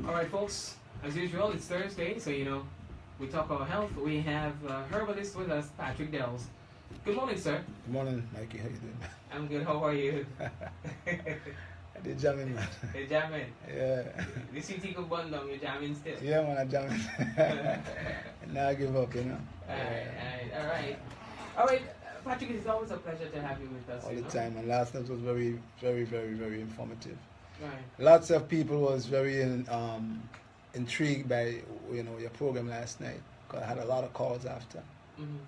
Alright folks, as usual, it's Thursday, so we talk about health. We have Herbalist with us, Patrick Dells. Good morning, sir. Good morning, Mikey. How you doing? I'm good, how are you? I did jamming, man. You're jamming? Yeah. The city go bun down, you're jamming still? Yeah, man, I'm jamming. Now I give up, Alright. Patrick, it's always a pleasure to have you with us. All the time, and last night was very, very, very, very informative. Right. Lots of people was very intrigued by your program last night, because I had a lot of calls after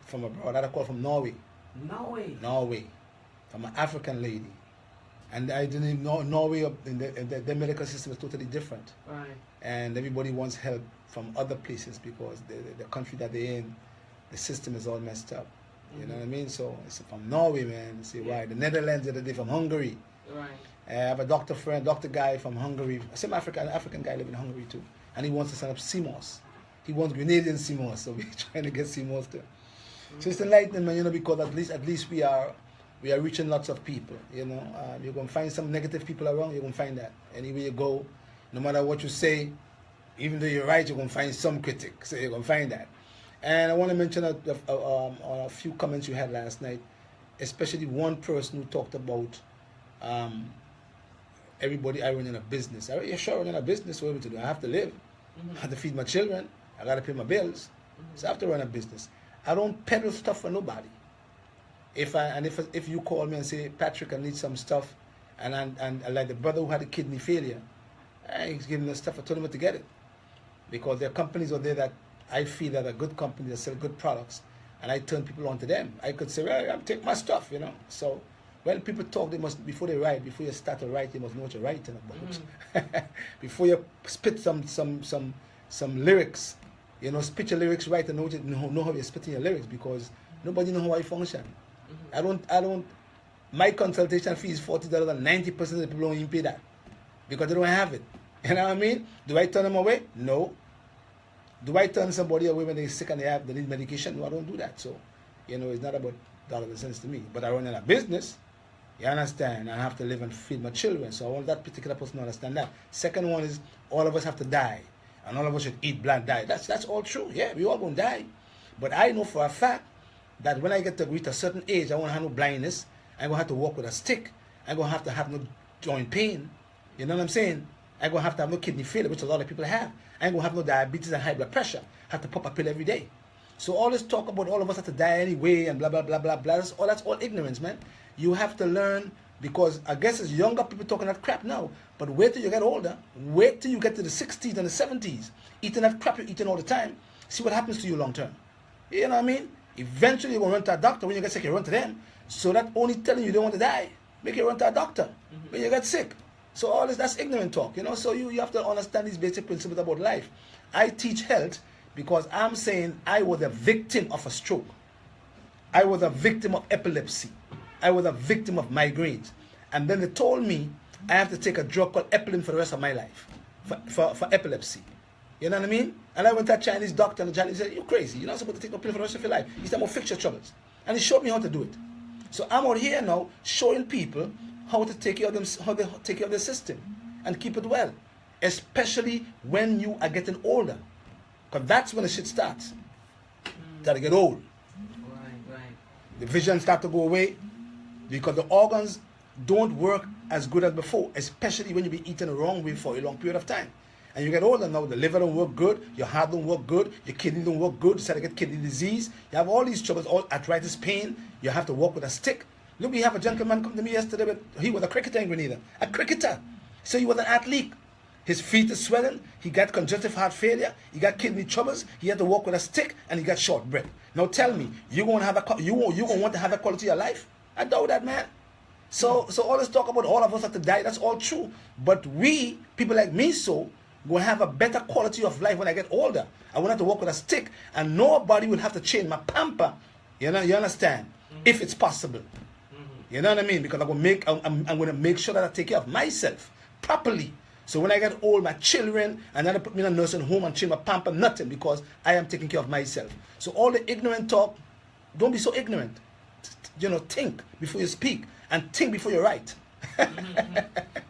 from abroad. I had a call from Norway. Norway, from an African lady, and I didn't even know Norway. The medical system is totally different. Right. And everybody wants help from other places because the country that they're in, the system is all messed up. You know what I mean? So it's from Norway, man. See why? The Netherlands, the other day from Hungary. Right. I have a doctor guy from Hungary, same African guy living in Hungary too, and he wants to set up CMOS. He wants Grenadian CMOS, so we're trying to get CMOS too. So it's enlightening, man, because at least we are reaching lots of people. You're gonna find some negative people around. You're gonna find that anywhere you go, no matter what you say, even though you're right, you're gonna find some critic. So you're gonna find that. And I want to mention a few comments you had last night, especially one person who talked about everybody I run in a business. Yeah, sure, running a business, what am I to do? I have to live. I have to feed my children. I got to pay my bills. So I have to run a business. I don't peddle stuff for nobody. If you call me and say, Patrick, I need some stuff, and like the brother who had a kidney failure, he's giving the stuff, I told him to get it. Because there are companies out there that I feel that are good companies that sell good products, and I turn people on to them. I could say, well, I'll take my stuff, So when people talk, they must, before they write, before you start to write, you must know what you're writing about. Before you spit some lyrics, spit your lyrics right and know how you're spitting your lyrics, because nobody know how I function. My consultation fee is $40, and 90% of the people don't even pay that because they don't have it. You know what I mean? Do I turn them away? No. Do I turn somebody away when they're sick and they need medication? No, I don't do that. So, it's not about dollars and cents to me. But I run in a business. You understand? I have to live and feed my children. So I want that particular person to understand that. Second one is all of us have to die. And all of us should eat blood, die. That's all true. Yeah, we all going to die. But I know for a fact that when I get to reach a certain age, I won't have no blindness. I'm going to have to walk with a stick. I'm going to have no joint pain. You know what I'm saying? I'm going to have no kidney failure, which a lot of people have. I'm going to have no diabetes and high blood pressure. I have to pop a pill every day. So all this talk about all of us have to die anyway and blah, blah, blah, blah, blah, that's all ignorance, man. You have to learn, because I guess it's younger people talking that crap now, but wait till you get older. Wait till you get to the 60s and the 70s. Eating that crap you're eating all the time. See what happens to you long term. You know what I mean? Eventually you're going to run to a doctor. When you get sick, you run to them. So that only telling you don't want to die. Make you run to a doctor when you get sick. So all this, that's ignorant talk, So you have to understand these basic principles about life. I teach health because I'm saying I was a victim of a stroke. I was a victim of epilepsy. I was a victim of migraines. And then they told me I have to take a drug called Epilin for the rest of my life, for epilepsy. You know what I mean? And I went to a Chinese doctor, and the Chinese said, you're crazy. You're not supposed to take a pill for the rest of your life. He said, well, fix your troubles. And he showed me how to do it. So I'm out here now showing people how to take care of them, how they take care of their system and keep it well, especially when you are getting older, because that's when the shit starts. Got to get old. Right. The vision start to go away because the organs don't work as good as before, especially when you be eating the wrong way for a long period of time. And you get older now, the liver don't work good, your heart don't work good, your kidney don't work good, you start to get kidney disease, you have all these troubles, all arthritis pain, you have to walk with a stick. Look, we have a gentleman come to me yesterday, but he was a cricketer in Grenada. A cricketer. So he was an athlete. His feet is swelling, he got congestive heart failure, he got kidney troubles, he had to walk with a stick, and he got short breath. Now tell me, you gonna want to have a quality of life? I doubt that, man. So all this talk about all of us have to die, that's all true. But we, people like me, will have a better quality of life when I get older. I won't have to walk with a stick, and nobody will have to change my pamper. You understand? If it's possible. You know what I mean? Because I'm going to make sure that I take care of myself properly. So when I get old, my children, and then they put me in a nursing home and change my pamper, nothing, because I am taking care of myself. So all the ignorant talk, don't be so ignorant. Think before you speak, and think before you write. Well,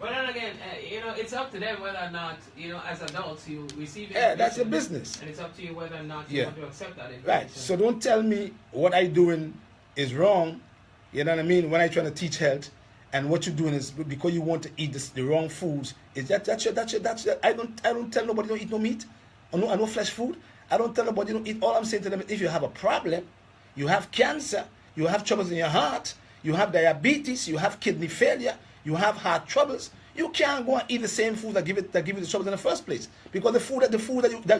then again, it's up to them whether or not, you know, as adults you receive Yeah, that's your information, business. and it's up to you whether or not you Yeah. want to accept that information. Right. So don't tell me what I doing is wrong. You know what I mean? When I trying to teach health, and what you're doing is because you want to eat the wrong foods. Is that's your I don't tell nobody don't eat no meat, or no flesh food. I don't tell nobody don't eat. All I'm saying to them is if you have a problem, you have cancer, you have troubles in your heart, you have diabetes, you have kidney failure, you have heart troubles. You can't go and eat the same food that give you the troubles in the first place, because the food that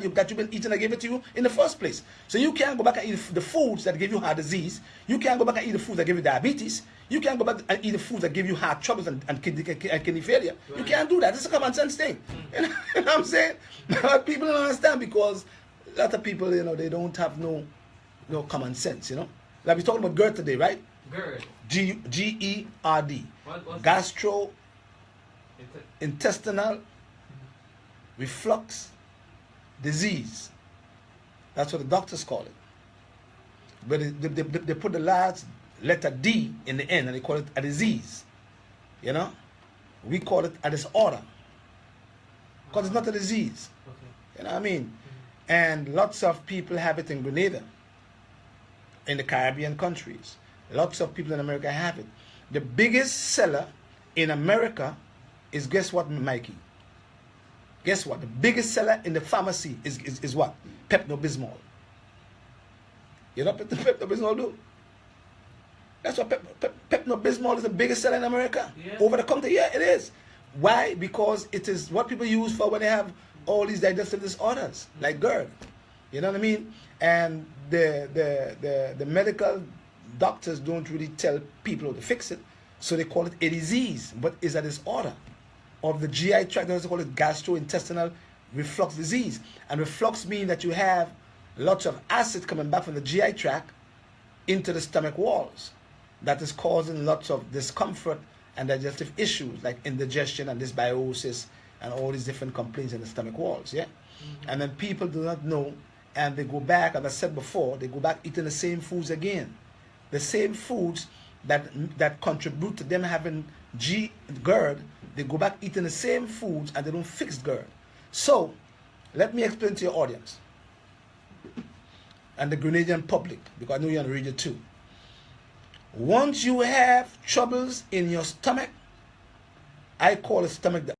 you've been eating that gave it to you in the first place. So you can't go back and eat the foods that give you heart disease. You can't go back and eat the foods that give you diabetes. You can't go back and eat the foods that give you heart troubles and kidney failure. Right. You can't do that. It's a common sense thing. You know what I'm saying? But people don't understand, because a lot of people, you know, they don't have no common sense. You know, like we're talking about Gerd today, right? Gerd. Gerd. Gastrointestinal reflux disease. That's what the doctors call it. But they put the last letter D in the end, and they call it a disease. You know, we call it a disorder, because it's not a disease. Okay. You know what I mean? And lots of people have it in Grenada, in the Caribbean countries. Lots of people in America have it. The biggest seller in America is, guess what, Mikey? Guess what? The biggest seller in the pharmacy is what? Pepto-Bismol. You know what Pepto-Bismol do? That's what Pepto-Bismol is the biggest seller in America. Yeah. Over the counter. Yeah, it is. Why? Because it is what people use for when they have all these digestive disorders, like Gerd. You know what I mean? And the medical doctors don't really tell people to fix it, so they call it a disease, but it's a disorder of the GI tract. They also call it gastrointestinal reflux disease. And reflux means that you have lots of acid coming back from the GI tract into the stomach walls. That is causing lots of discomfort and digestive issues like indigestion and dysbiosis and all these different complaints in the stomach walls. Yeah. And then people do not know, and they go back, as I said before, they go back eating the same foods again. The same foods that contribute to them having Gerd, they go back eating the same foods and they don't fix Gerd. So, let me explain to your audience and the Grenadian public, because I know you're on the radio too. Once you have troubles in your stomach, I call it stomach